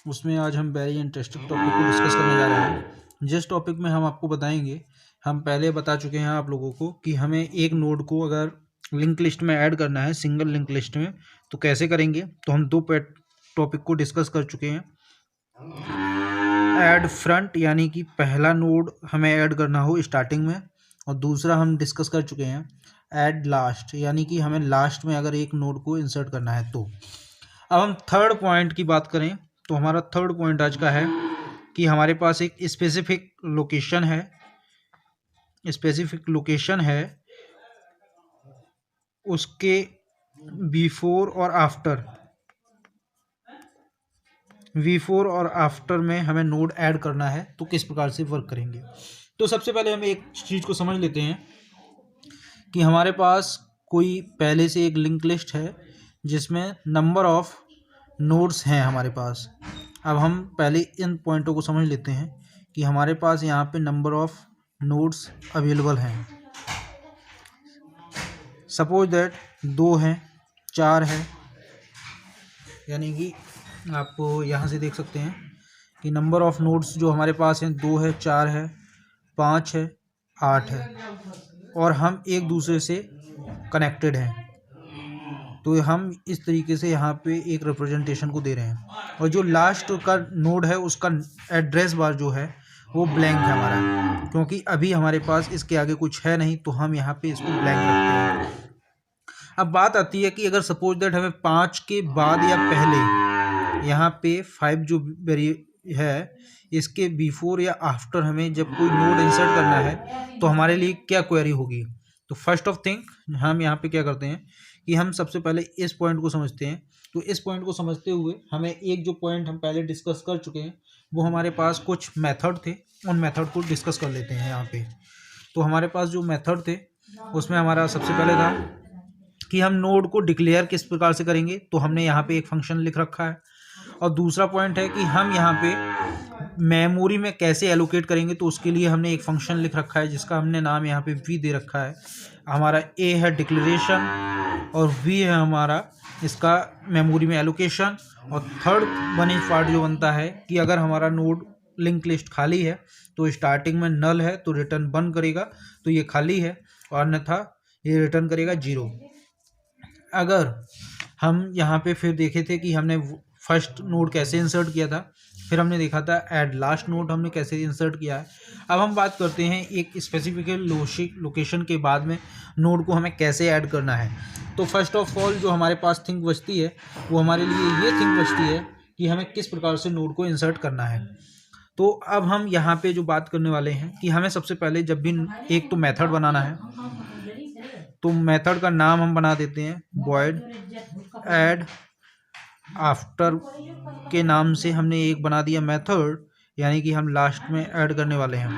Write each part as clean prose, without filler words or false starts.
उसमें आज हम वेरी इंटरेस्टिंग टॉपिक को डिस्कस करने जा रहे हैं। जिस टॉपिक में हम आपको बताएंगे, हम पहले बता चुके हैं आप लोगों को कि हमें एक नोड को अगर लिंक लिस्ट में ऐड करना है, सिंगल लिंक लिस्ट में, तो कैसे करेंगे। तो हम दो टॉपिक को डिस्कस कर चुके हैं। ऐड फ्रंट यानी कि पहला नोड हमें ऐड करना हो स्टार्टिंग में, और दूसरा हम डिस्कस कर चुके हैं ऐड लास्ट यानी कि हमें लास्ट में अगर एक नोड को इंसर्ट करना है। तो अब हम थर्ड पॉइंट की बात करें तो हमारा थर्ड पॉइंट आज का है कि हमारे पास एक स्पेसिफिक लोकेशन है, उसके बिफोर और आफ्टर में हमें नोड ऐड करना है। तो किस प्रकार से वर्क करेंगे। तो सबसे पहले हम एक चीज़ को समझ लेते हैं कि हमारे पास कोई पहले से एक लिंक लिस्ट है जिसमें नंबर ऑफ नोड्स हैं हमारे पास। अब हम पहले इन पॉइंटों को समझ लेते हैं कि हमारे पास यहाँ पे नंबर ऑफ नोड्स अवेलेबल हैं। सपोज दैट 2 हैं, 4 है, यानी कि आप यहाँ से देख सकते हैं कि नंबर ऑफ नोड्स जो हमारे पास हैं 2 है, 4 है, 5 है, 8 है, और हम एक दूसरे से कनेक्टेड हैं। तो हम इस तरीके से यहाँ पे एक रिप्रेजेंटेशन को दे रहे हैं, और जो लास्ट का नोड है उसका एड्रेस बार जो है वो ब्लैंक है हमारा, क्योंकि अभी हमारे पास इसके आगे कुछ है नहीं, तो हम यहाँ पे इसको ब्लैंक रखते हैं। अब बात आती है कि अगर सपोज दैट हमें 5 के बाद या पहले यहाँ पे 5 जो है इसके बिफोर या आफ्टर हमें जब कोई नोड इंसर्ट करना है तो हमारे लिए क्या क्वेरी होगी। तो फर्स्ट ऑफ थिंग हम यहाँ पे क्या करते हैं कि हम सबसे पहले इस पॉइंट को समझते हैं। तो इस पॉइंट को समझते हुए हमें एक जो पॉइंट हम पहले डिस्कस कर चुके हैं वो हमारे पास कुछ मेथड थे, उन मेथड को डिस्कस कर लेते हैं यहाँ पे। तो हमारे पास जो मेथड थे उसमें हमारा सबसे पहले था कि हम नोड को डिक्लेयर किस प्रकार से करेंगे। तो हमने यहाँ पे एक फंक्शन लिख रखा है, और दूसरा पॉइंट है कि हम यहाँ पे मेमोरी में कैसे एलोकेट करेंगे। तो उसके लिए हमने एक फंक्शन लिख रखा है जिसका हमने नाम यहाँ पे वी दे रखा है। हमारा ए है डिक्लेरेशन और वी है हमारा इसका मेमोरी में एलोकेशन। और थर्ड पार्ट जो बनता है कि अगर हमारा नोड लिंक लिस्ट खाली है तो स्टार्टिंग में नल है तो रिटर्न 1 करेगा, तो ये खाली है, और अन्यथा ये रिटर्न करेगा 0। अगर हम यहाँ पे फिर देखे थे कि हमने फर्स्ट नोड कैसे इंसर्ट किया था, फिर हमने देखा था ऐड लास्ट नोड हमने कैसे इंसर्ट किया है। अब हम बात करते हैं एक स्पेसिफिक लोकेशन के बाद में नोड को हमें कैसे ऐड करना है। तो फर्स्ट ऑफ ऑल जो हमारे पास थिंग बचती है वो हमारे लिए ये थिंग बचती है कि हमें किस प्रकार से नोड को इंसर्ट करना है। तो अब हम यहाँ पे जो बात करने वाले हैं कि हमें सबसे पहले जब भी एक तो मेथड बनाना है, तो मेथड का नाम हम बना देते हैं void ऐड आफ्टर के नाम से हमने एक बना दिया मेथड, यानी कि हम लास्ट में ऐड करने वाले हैं।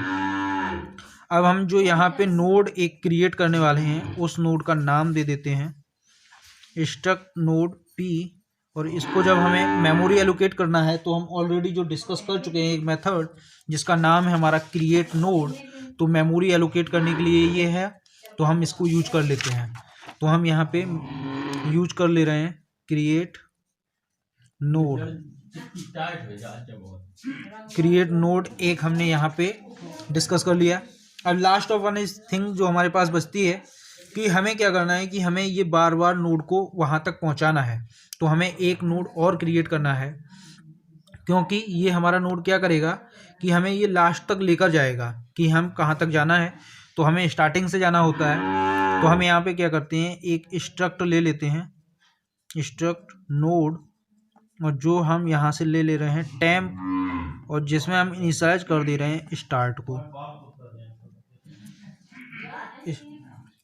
अब हम जो यहाँ पे नोड एक क्रिएट करने वाले हैं उस नोड का नाम दे देते हैं struct node p, और इसको जब हमें मेमोरी एलोकेट करना है तो हम ऑलरेडी जो डिस्कस कर चुके हैं एक मेथड जिसका नाम है हमारा क्रिएट नोड, तो मेमोरी एलोकेट करने के लिए ये है, तो हम इसको यूज कर लेते हैं। तो हम यहाँ पे यूज कर ले रहे हैं क्रिएट नोड एक हमने यहाँ पे डिस्कस कर लिया। अब last of one is thing जो हमारे पास बचती है कि हमें क्या करना है कि हमें ये बार बार नोड को वहाँ तक पहुँचाना है। तो हमें एक नोड और क्रिएट करना है, क्योंकि ये हमारा नोड क्या करेगा कि हमें ये लास्ट तक लेकर जाएगा कि हम कहाँ तक जाना है। तो हमें स्टार्टिंग से जाना होता है, तो हम यहाँ पे क्या करते हैं एक स्ट्रक्ट ले लेते हैं, स्ट्रक्ट नोड, और जो हम यहाँ से ले रहे हैं टेम्प, और जिसमें हम इनिशियलाइज कर दे रहे हैं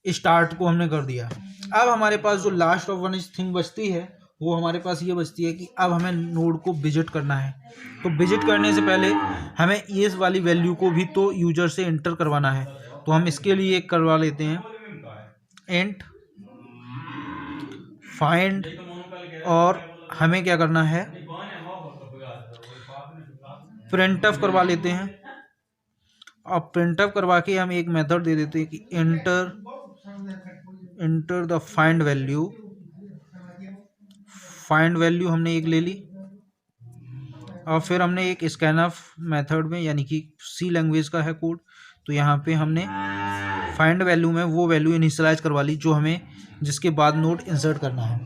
स्टार्ट को हमने कर दिया। अब हमारे पास जो लास्ट ऑफ वन थिंग बचती है वो हमारे पास ये बचती है कि अब हमें नोड को विजिट करना है। तो विजिट करने से पहले हमें इस वाली वैल्यू को भी तो यूजर से एंटर करवाना है। तो हम इसके लिए एक करवा लेते हैं एंट फाइंड, और हमें क्या करना है प्रिंट ऑफ करवा लेते हैं। और प्रिंट ऑफ करवा के हम एक मेथड दे देते हैं कि एंटर द फाइंड वैल्यू हमने एक ले ली। और फिर हमने एक स्कैनफ मेथड में यानी कि सी लैंग्वेज का है कोड, तो यहाँ पे हमने फाइंड वैल्यू में वो वैल्यू इनिशियलाइज करवा ली जो हमें जिसके बाद नोड इंसर्ट करना है।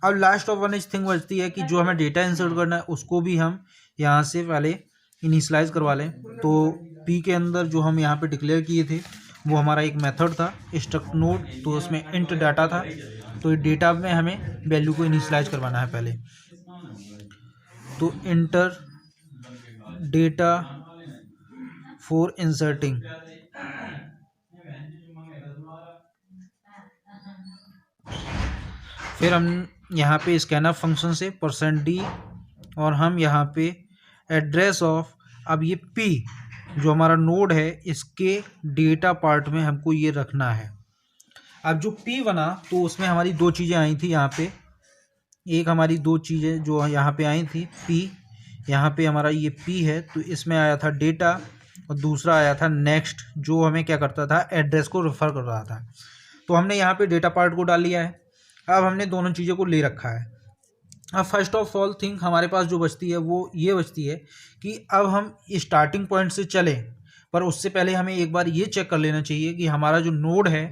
अब लास्ट ऑफ वन थिंग बचती है कि जो हमें डेटा इंसर्ट करना है उसको भी हम यहाँ से पहले इनिशियलाइज करवा लें। तो पी के अंदर जो हम यहाँ पे डिक्लेयर किए थे वो हमारा एक मेथड था स्ट्रक्ट नोड, तो उसमें इंट डाटा था, तो डेटा में हमें वैल्यू को इनिशियलाइज करवाना है पहले। तो इंटर डेटा फॉर इंसर्टिंग, फिर हम यहाँ पे स्कैनअप फंक्शन से %d और हम यहाँ पे एड्रेस ऑफ, अब ये p जो हमारा नोड है इसके डेटा पार्ट में हमको ये रखना है। अब जो p बना तो उसमें हमारी दो चीज़ें आई थी यहाँ पे, एक हमारी दो चीज़ें जो यहाँ पे आई थी p, यहाँ पे हमारा ये p है तो इसमें आया था डेटा और दूसरा आया था नेक्स्ट जो हमें क्या करता था एड्रेस को रेफर कर रहा था। तो हमने यहाँ पे डेटा पार्ट को डाल लिया है। अब हमने दोनों चीज़ों को ले रखा है। अब फर्स्ट ऑफ ऑल थिंग हमारे पास जो बचती है वो ये बचती है कि अब हम स्टार्टिंग पॉइंट से चलें, पर उससे पहले हमें एक बार ये चेक कर लेना चाहिए कि हमारा जो नोड है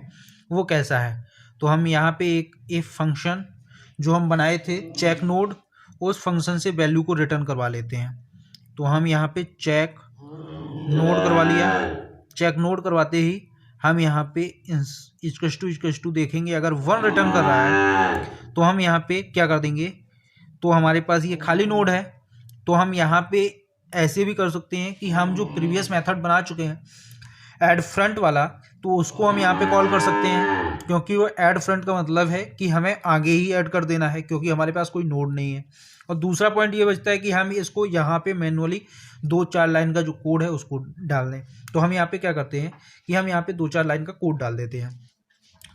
वो कैसा है। तो हम यहाँ पे एक इफ फंक्शन जो हम बनाए थे चेक नोड, उस फंक्शन से वैल्यू को रिटर्न करवा लेते हैं। तो हम यहाँ पे चेक नोड करवा लिया। चेक नोड करवाते ही हम यहाँ पे इक्वल्स टू देखेंगे, अगर 1 रिटर्न कर रहा है तो हम यहाँ पे क्या कर देंगे, तो हमारे पास ये खाली नोड है। तो हम यहाँ पे ऐसे भी कर सकते हैं कि हम जो प्रीवियस मेथड बना चुके हैं ऐड फ्रंट वाला, तो उसको हम यहाँ पे कॉल कर सकते हैं, क्योंकि वो ऐड फ्रंट का मतलब है कि हमें आगे ही ऐड कर देना है क्योंकि हमारे पास कोई नोड नहीं है। और दूसरा पॉइंट ये बचता है कि हम इसको यहाँ पे मैनुअली 2-4 लाइन का जो कोड है उसको डाल दें। तो हम यहाँ पे क्या करते हैं कि हम यहाँ पे 2-4 लाइन का कोड डाल देते हैं।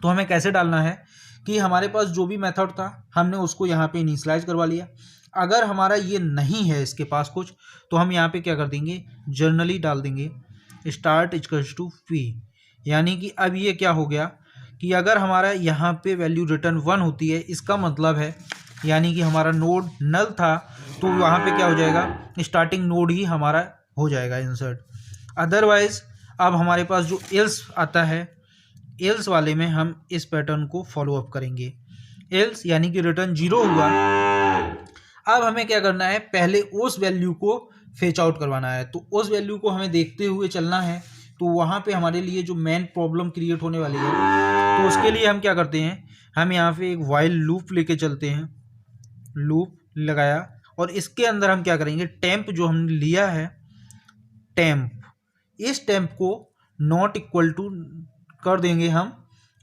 तो हमें कैसे डालना है कि हमारे पास जो भी मेथड था हमने उसको यहाँ पे इनिशियलाइज करवा लिया। अगर हमारा ये नहीं है इसके पास कुछ, तो हम यहाँ पे क्या कर देंगे जर्नली डाल देंगे स्टार्ट इक्वल्स टू p, यानी कि अब ये क्या हो गया कि अगर हमारा यहाँ पे वैल्यू रिटर्न 1 होती है इसका मतलब है यानी कि हमारा नोड नल था, तो वहाँ पे क्या हो जाएगा स्टार्टिंग नोड ही हमारा हो जाएगा इंसर्ट। अदरवाइज अब हमारे पास जो एल्स आता है, एल्स वाले में हम इस पैटर्न को फॉलो अप करेंगे। एल्स यानी कि रिटर्न 0 हुआ। अब हमें क्या करना है, पहले उस वैल्यू को फेच आउट करवाना है। तो उस वैल्यू को हमें देखते हुए चलना है। तो वहाँ पे हमारे लिए जो मेन प्रॉब्लम क्रिएट होने वाली है, तो उसके लिए हम क्या करते हैं, हम यहाँ पे एक वाइल लूप लेके चलते हैं। लूप लगाया और इसके अंदर हम क्या करेंगे, टेम्प जो हमने लिया है टेम्प, इस टेम्प को नॉट इक्वल टू कर देंगे हम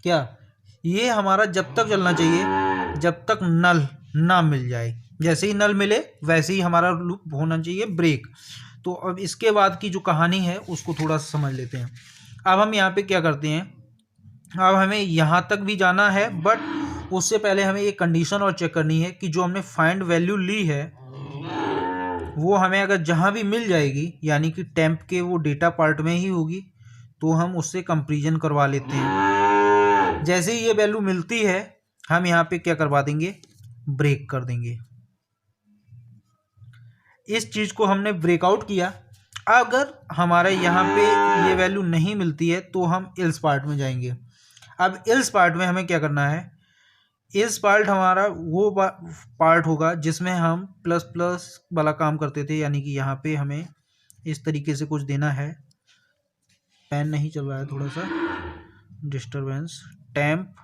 क्या, ये हमारा जब तक चलना चाहिए जब तक नल ना मिल जाए। जैसे ही नल मिले वैसे ही हमारा लूप होना चाहिए ब्रेक। तो अब इसके बाद की जो कहानी है उसको थोड़ा सा समझ लेते हैं। अब हम यहाँ पे क्या करते हैं, अब हमें यहाँ तक भी जाना है, बट उससे पहले हमें एक कंडीशन और चेक करनी है कि जो हमने फाइंड वैल्यू ली है वो हमें अगर जहाँ भी मिल जाएगी यानी कि टेम्प के वो डेटा पार्ट में ही होगी, तो हम उससे कंपैरिजन करवा लेते हैं। जैसे ही ये वैल्यू मिलती है हम यहाँ पे क्या करवा देंगे, ब्रेक कर देंगे। इस चीज़ को हमने ब्रेकआउट किया। अगर हमारे यहाँ पे ये वैल्यू नहीं मिलती है तो हम एल्स पार्ट में जाएंगे। अब एल्स पार्ट में हमें क्या करना है, एल्स पार्ट हमारा वो पार्ट होगा जिसमें हम प्लस प्लस वाला काम करते थे, यानी कि यहाँ पे हमें इस तरीके से कुछ देना है। पेन नहीं चल रहा है, थोड़ा सा डिस्टरबेंस। टेम्प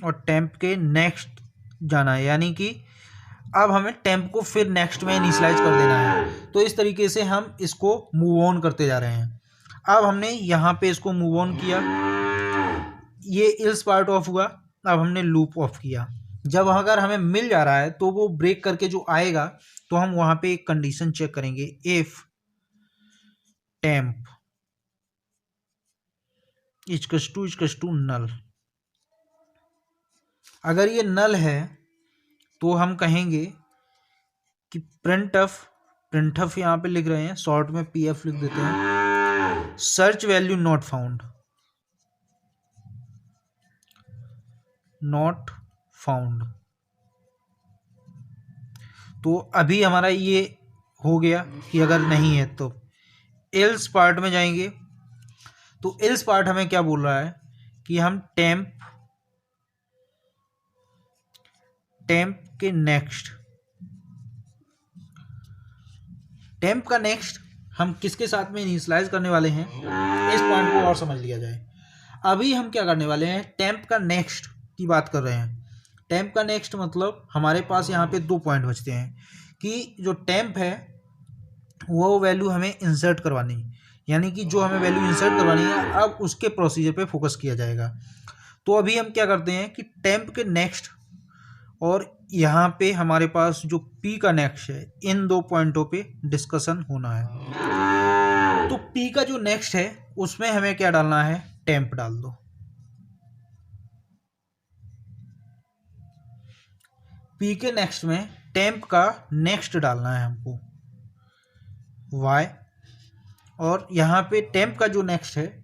और टेम्प के नेक्स्ट जाना है, यानी कि अब हमें टेम्प को फिर नेक्स्ट में इनिशियलाइज कर देना है। तो इस तरीके से हम इसको मूव ऑन करते जा रहे हैं। अब हमने यहाँ पे इसको मूव ऑन किया, ये इल्स पार्ट ऑफ हुआ। अब हमने लूप ऑफ किया। जब अगर हमें मिल जा रहा है तो वो ब्रेक करके जो आएगा तो हम वहाँ पे एक कंडीशन चेक करेंगे, if temp equals to null. अगर ये नल है तो हम कहेंगे कि प्रिंटफ यहाँ पे लिख रहे हैं, शॉर्ट में pf लिख देते हैं, सर्च वैल्यू नॉट फाउंड। तो अभी हमारा ये हो गया कि अगर नहीं है तो एल्स पार्ट में जाएंगे। तो एल्स पार्ट हमें क्या बोल रहा है कि हम टेम्प के नेक्स्ट, टेम्प का नेक्स्ट हम किसके साथ में इनिशियलाइज करने वाले हैं, इस पॉइंट को और समझ लिया जाए। अभी हम क्या करने वाले हैं, टेम्प का नेक्स्ट की बात कर रहे हैं। टेम्प का नेक्स्ट मतलब हमारे पास यहाँ पे 2 पॉइंट बचते हैं कि जो टेम्प है वो वैल्यू हमें इंसर्ट करवानी, यानी कि जो हमें वैल्यू इंसर्ट करवानी है अब उसके प्रोसीजर पे फोकस किया जाएगा। तो अभी हम क्या करते हैं कि टेम्प के नेक्स्ट और यहाँ पे हमारे पास जो पी का नेक्स्ट है, इन 2 पॉइंटों पे डिस्कशन होना है। तो पी का जो नेक्स्ट है उसमें हमें क्या डालना है, टेम्प डाल दो। पी के नेक्स्ट में टेम्प का नेक्स्ट डालना है हमको y, और यहाँ पे टेम्प का जो नेक्स्ट है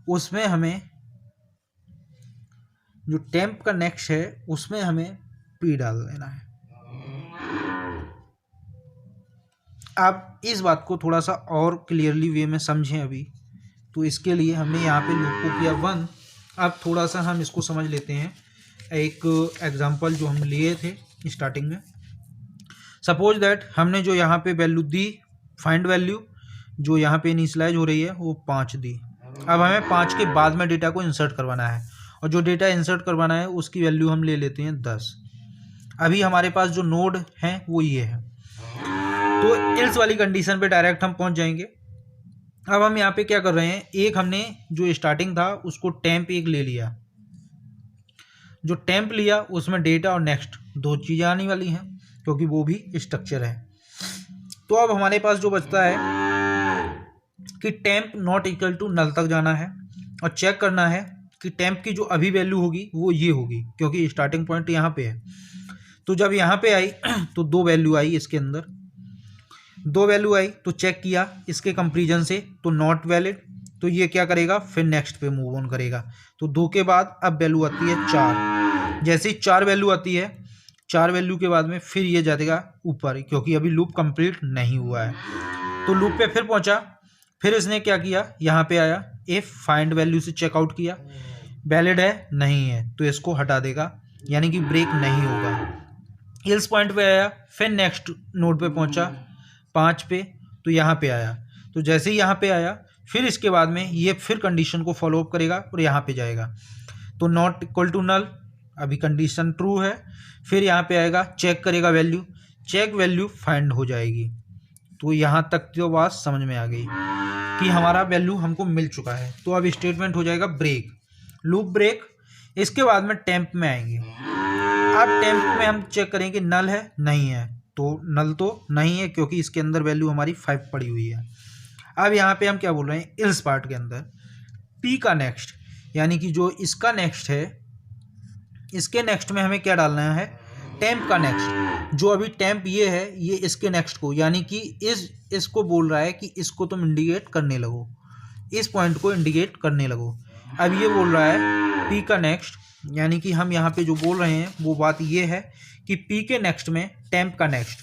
उसमें हमें, जो टेम्प का नेक्स्ट है उसमें हमें p डाल देना है। आप इस बात को थोड़ा सा और क्लियरली वे में समझें अभी, तो इसके लिए हमने यहाँ पे लूप को किया 1। अब थोड़ा सा हम इसको समझ लेते हैं, एक एग्जांपल जो हम लिए थे स्टार्टिंग में। सपोज दैट हमने जो यहाँ पे वैल्यू दी, फाइंड वैल्यू जो यहाँ पे इनिशियलाइज हो रही है वो 5 दी। अब हमें 5 के बाद में डेटा को इंसर्ट करवाना है, और जो डेटा इंसर्ट करवाना है उसकी वैल्यू हम ले लेते हैं 10। अभी हमारे पास जो नोड है वो ये है, तो एल्स वाली कंडीशन पे डायरेक्ट हम पहुंच जाएंगे। अब हम यहाँ पे क्या कर रहे हैं, एक हमने जो स्टार्टिंग था उसको टेम्प एक ले लिया, जो टेम्प लिया उसमें डेटा और नेक्स्ट 2 चीज़ें आने वाली हैं क्योंकि वो भी स्ट्रक्चर है। तो अब हमारे पास जो बचता है कि temp not equal to null तक जाना है और चेक करना है कि टेम्प की जो अभी वैल्यू होगी वो ये होगी, क्योंकि स्टार्टिंग पॉइंट यहाँ पे है। तो जब यहाँ पे आई तो 2 वैल्यू आई, इसके अंदर 2 वैल्यू आई, तो चेक किया इसके कंपेरिजन से तो नॉट वैलिड, तो ये क्या करेगा फिर नेक्स्ट पे मूव ऑन करेगा। तो 2 के बाद अब वैल्यू आती है 4, जैसे ही 4 वैल्यू आती है, 4 वैल्यू के बाद में फिर ये जाएगा ऊपर, क्योंकि अभी लूप कंप्लीट नहीं हुआ है। तो लूप पे फिर पहुंचा, फिर इसने क्या किया, यहाँ पे आया, इफ फाइंड वैल्यू से चेकआउट किया, वैलिड है नहीं है तो इसको हटा देगा, यानी कि ब्रेक नहीं होगा। एल्स पॉइंट पे आया, फिर नेक्स्ट नोड पे पहुंचा 5 पे, तो यहाँ पे आया, तो जैसे ही यहाँ पे आया फिर इसके बाद में ये फिर कंडीशन को फॉलो अप करेगा और यहाँ पे जाएगा। तो नॉट इक्वल टू नल, अभी कंडीशन ट्रू है, फिर यहाँ पे आएगा, चेक करेगा वैल्यू, चेक वैल्यू फाइंड हो जाएगी। तो यहाँ तक तो बात समझ में आ गई कि हमारा वैल्यू हमको मिल चुका है। तो अब स्टेटमेंट हो जाएगा ब्रेक, लूप ब्रेक। इसके बाद में टेम्प में आएंगे। अब टेम्प में हम चेक करेंगे नल है नहीं है, तो नल तो नहीं है क्योंकि इसके अंदर वैल्यू हमारी 5 पड़ी हुई है। अब यहाँ पे हम क्या बोल रहे हैं, एल्स पार्ट के अंदर पी का नेक्स्ट, यानी कि जो इसका नेक्स्ट है, इसके नेक्स्ट में हमें क्या डालना है, टेम्प का नेक्स्ट। जो अभी टेम्प ये है, ये इसके नेक्स्ट को, यानी कि इसको बोल रहा है कि इसको तुम इंडिकेट करने लगो, इस पॉइंट को इंडिकेट करने लगो। अब ये बोल रहा है पी का नेक्स्ट, यानी कि हम यहाँ पे जो बोल रहे हैं वो बात ये है कि पी के नेक्स्ट में टेम्प का नेक्स्ट,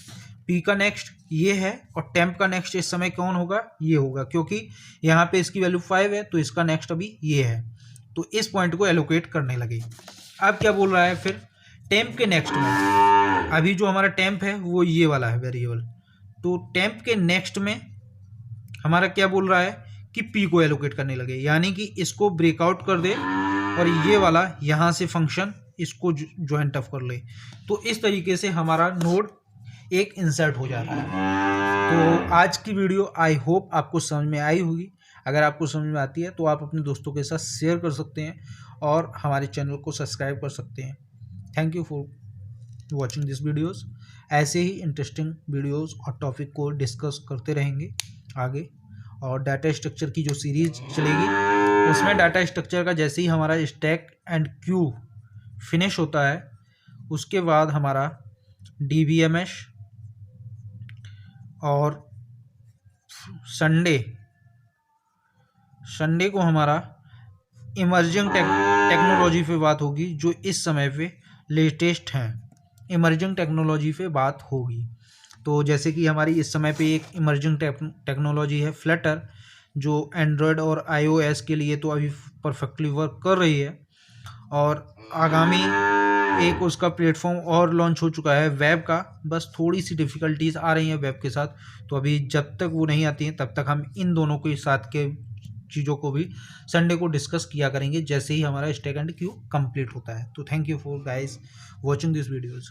पी का नेक्स्ट ये है और टेम्प का नेक्स्ट इस समय कौन होगा, ये होगा, क्योंकि यहाँ पे इसकी वैल्यू 5 है तो इसका नेक्स्ट अभी ये है, तो इस पॉइंट को एलोकेट करने लगे। अब क्या बोल रहा है फिर टेम्प के नेक्स्ट में, अभी जो हमारा टेम्प है वो ये वाला है वेरिएबल, तो टेम्प के नेक्स्ट में हमारा क्या बोल रहा है कि पी को एलोकेट करने लगे, यानी कि इसको ब्रेकआउट कर दे और ये वाला यहाँ से फंक्शन इसको ज्वाइंट अप कर ले। तो इस तरीके से हमारा नोड एक इंसर्ट हो जाता है। तो आज की वीडियो आई होप आपको समझ में आई होगी। अगर आपको समझ में आती है तो आप अपने दोस्तों के साथ शेयर कर सकते हैं और हमारे चैनल को सब्सक्राइब कर सकते हैं। Thank you for watching this videos. ऐसे ही इंटरेस्टिंग वीडियोस और टॉपिक को डिस्कस करते रहेंगे आगे। और डाटा स्ट्रक्चर की जो सीरीज चलेगी उसमें डाटा स्ट्रक्चर का जैसे ही हमारा स्टैक एंड क्यू फिनिश होता है उसके बाद हमारा DBMS और संडे को हमारा इमर्जिंग टेक्नोलॉजी पे बात होगी जो इस समय पे लेटेस्ट हैं। इमर्जिंग टेक्नोलॉजी पे बात होगी। तो जैसे कि हमारी इस समय पे एक इमर्जिंग टेक्नोलॉजी है फ्लटर, जो एंड्रॉयड और iOS के लिए तो अभी परफेक्टली वर्क कर रही है, और आगामी एक उसका प्लेटफॉर्म और लॉन्च हो चुका है वेब का। बस थोड़ी सी डिफ़िकल्टीज आ रही हैं वेब के साथ, तो अभी जब तक वो नहीं आती हैं तब तक हम इन दोनों के साथ के चीज़ों को भी संडे को डिस्कस किया करेंगे जैसे ही हमारा स्टैक एंड क्यू कंप्लीट होता है। तो thank you for guys watching this videos.